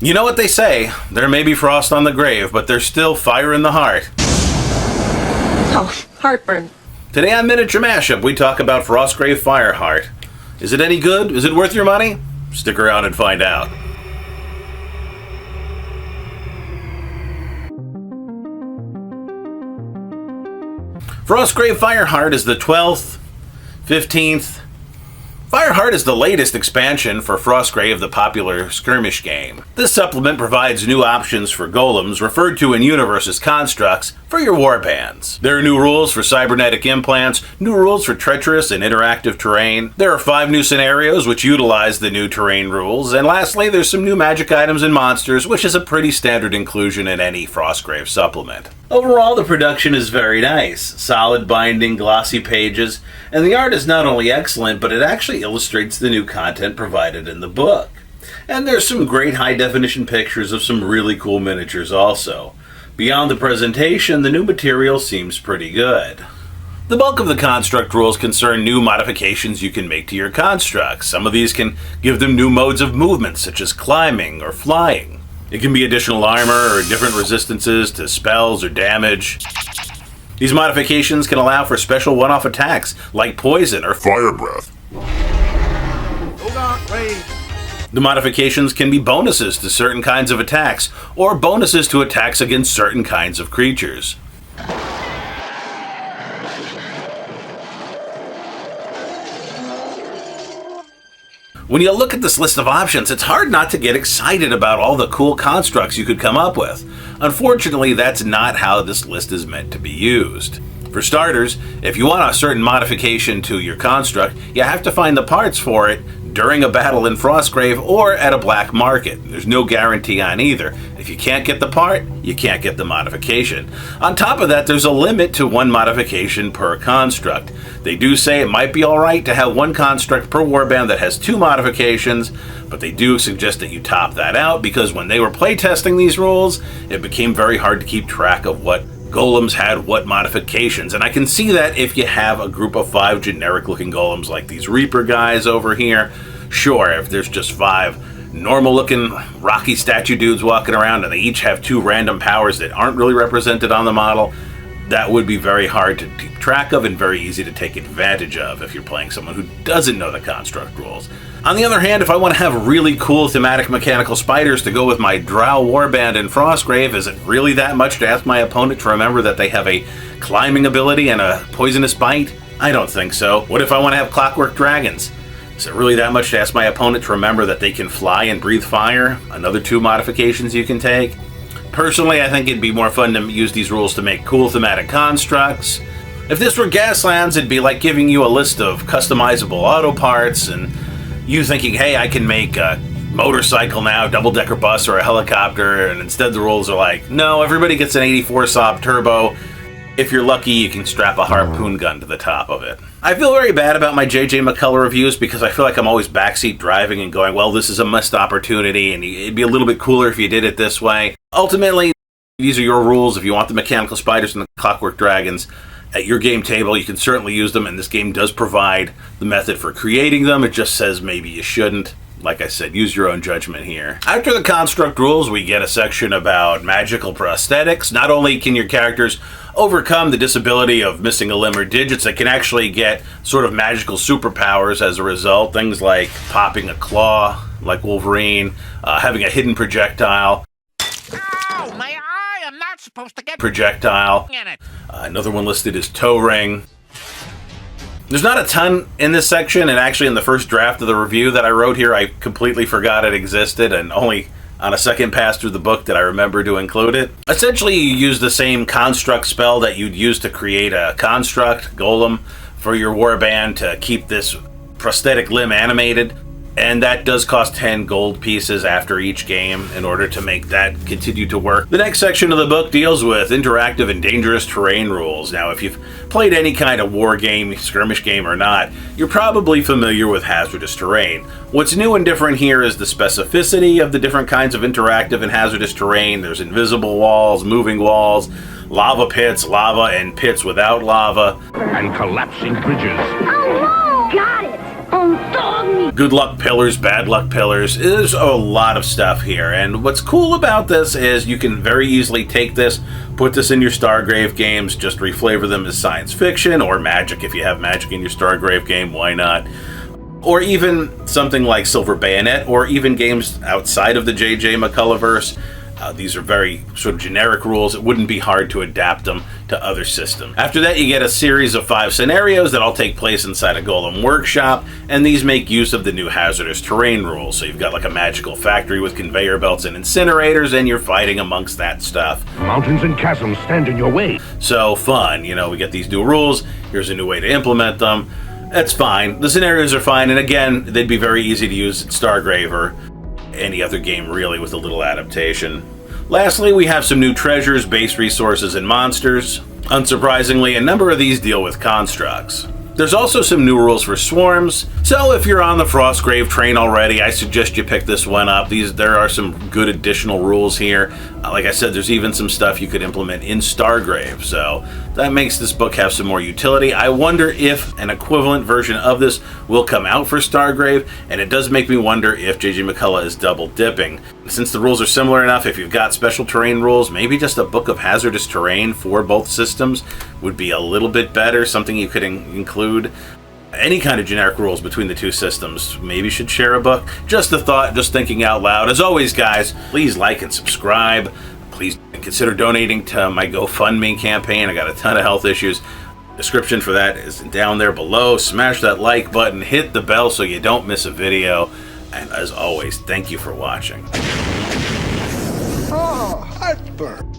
You know what they say, there may be frost on the grave, but there's still fire in the heart. Oh, heartburn. Today on Miniature Mashup, we talk about Frostgrave Fireheart. Is it any good? Is it worth your money? Stick around and find out. Frostgrave Fireheart is the 12th, 15th. Fireheart is the latest expansion for Frostgrave, the popular skirmish game. This supplement provides new options for golems, referred to in universe as constructs, for your warbands. There are new rules for cybernetic implants, new rules for treacherous and interactive terrain. There are 5 new scenarios which utilize the new terrain rules, and lastly there's some new magic items and monsters, which is a pretty standard inclusion in any Frostgrave supplement. Overall, the production is very nice. Solid binding, glossy pages, and the art is not only excellent, but it actually illustrates the new content provided in the book. And there's some great high-definition pictures of some really cool miniatures also. Beyond the presentation, the new material seems pretty good. The bulk of the construct rules concern new modifications you can make to your constructs. Some of these can give them new modes of movement, such as climbing or flying. It can be additional armor or different resistances to spells or damage. These modifications can allow for special one-off attacks like poison or fire breath. The modifications can be bonuses to certain kinds of attacks or bonuses to attacks against certain kinds of creatures. When you look at this list of options, it's hard not to get excited about all the cool constructs you could come up with. Unfortunately, that's not how this list is meant to be used. For starters, if you want a certain modification to your construct, you have to find the parts for it during a battle in Frostgrave or at a black market. There's no guarantee on either. If you can't get the part, you can't get the modification. On top of that, there's a limit to 1 modification per construct. They do say it might be alright to have 1 construct per warband that has 2 modifications, but they do suggest that you top that out because when they were playtesting these rules, it became very hard to keep track of what golems had what modifications, and I can see that if you have a group of 5 generic looking golems like these Reaper guys over here. Sure, if there's just 5 normal looking rocky statue dudes walking around and they each have 2 random powers that aren't really represented on the model, that would be very hard to keep track of and very easy to take advantage of if you're playing someone who doesn't know the construct rules. On the other hand, if I want to have really cool thematic mechanical spiders to go with my Drow warband in Frostgrave, is it really that much to ask my opponent to remember that they have a climbing ability and a poisonous bite? I don't think so. What if I want to have clockwork dragons? Is it really that much to ask my opponent to remember that they can fly and breathe fire? Another 2 modifications you can take? Personally, I think it'd be more fun to use these rules to make cool thematic constructs. If this were Gaslands, it'd be like giving you a list of customizable auto parts and you thinking, hey, I can make a motorcycle now, double-decker bus, or a helicopter, and instead the rules are like, no, everybody gets an 84 Saab turbo. If you're lucky, you can strap a harpoon gun to the top of it. I feel very bad about my J.J. McCullough reviews because I feel like I'm always backseat driving and going, well, this is a missed opportunity, and it'd be a little bit cooler if you did it this way. Ultimately, these are your rules. If you want the mechanical spiders and the clockwork dragons at your game table, you can certainly use them, and this game does provide the method for creating them. It just says maybe you shouldn't. Like I said, use your own judgment here. After the construct rules, we get a section about magical prosthetics. Not only can your characters overcome the disability of missing a limb or digits, they can actually get sort of magical superpowers as a result. Things like popping a claw, like Wolverine, having a hidden projectile. Ow, my eye! I'm not supposed to get projectile. in it. Another one listed is toe ring. There's not a ton in this section, and actually in the first draft of the review that I wrote here, I completely forgot it existed, and only on a second pass through the book did I remember to include it. Essentially, you use the same construct spell that you'd use to create a construct, golem, for your warband to keep this prosthetic limb animated. And that does cost 10 gold pieces after each game in order to make that continue to work. The next section of the book deals with interactive and dangerous terrain rules. Now, if you've played any kind of war game, skirmish game or not, you're probably familiar with hazardous terrain. What's new and different here is the specificity of the different kinds of interactive and hazardous terrain. There's invisible walls, moving walls, lava pits, lava and pits without lava, and collapsing bridges. Oh no! Got it! Good luck pillars, bad luck pillars. There's a lot of stuff here, and what's cool about this is you can very easily take this, put this in your Frostgrave games, just reflavor them as science fiction or magic. If you have magic in your Frostgrave game, why not? Or even something like Silver Bayonet, or even games outside of the J.J. McCullough-verse. These are very sort of generic rules. It wouldn't be hard to adapt them to other systems. After that, you get a series of 5 scenarios that all take place inside a golem workshop, and these make use of the new hazardous terrain rules. So you've got like a magical factory with conveyor belts and incinerators, and you're fighting amongst that stuff. Mountains and chasms stand in your way. So fun, you know, we get these new rules, here's a new way to implement them. That's fine. The scenarios are fine, and again, they'd be very easy to use at Frostgrave or any other game really with a little adaptation. Lastly, we have some new treasures, base resources, and monsters. Unsurprisingly, a number of these deal with constructs. There's also some new rules for swarms, so if you're on the Frostgrave train already, I suggest you pick this one up. There are some good additional rules here. Like I said, there's even some stuff you could implement in Frostgrave, so that makes this book have some more utility. I wonder if an equivalent version of this will come out for Frostgrave, and it does make me wonder if J.J. McCullough is double dipping. Since the rules are similar enough, if you've got special terrain rules, maybe just a book of hazardous terrain for both systems would be a little bit better, something you could include. Any kind of generic rules between the two systems maybe should share a book. Just a thought, just thinking out loud. As always, guys, please like and subscribe. Please consider donating to my GoFundMe campaign. I got a ton of health issues. Description for that is down there below. Smash that like button, hit the bell so you don't miss a video. And as always, thank you for watching. Oh, heartburn.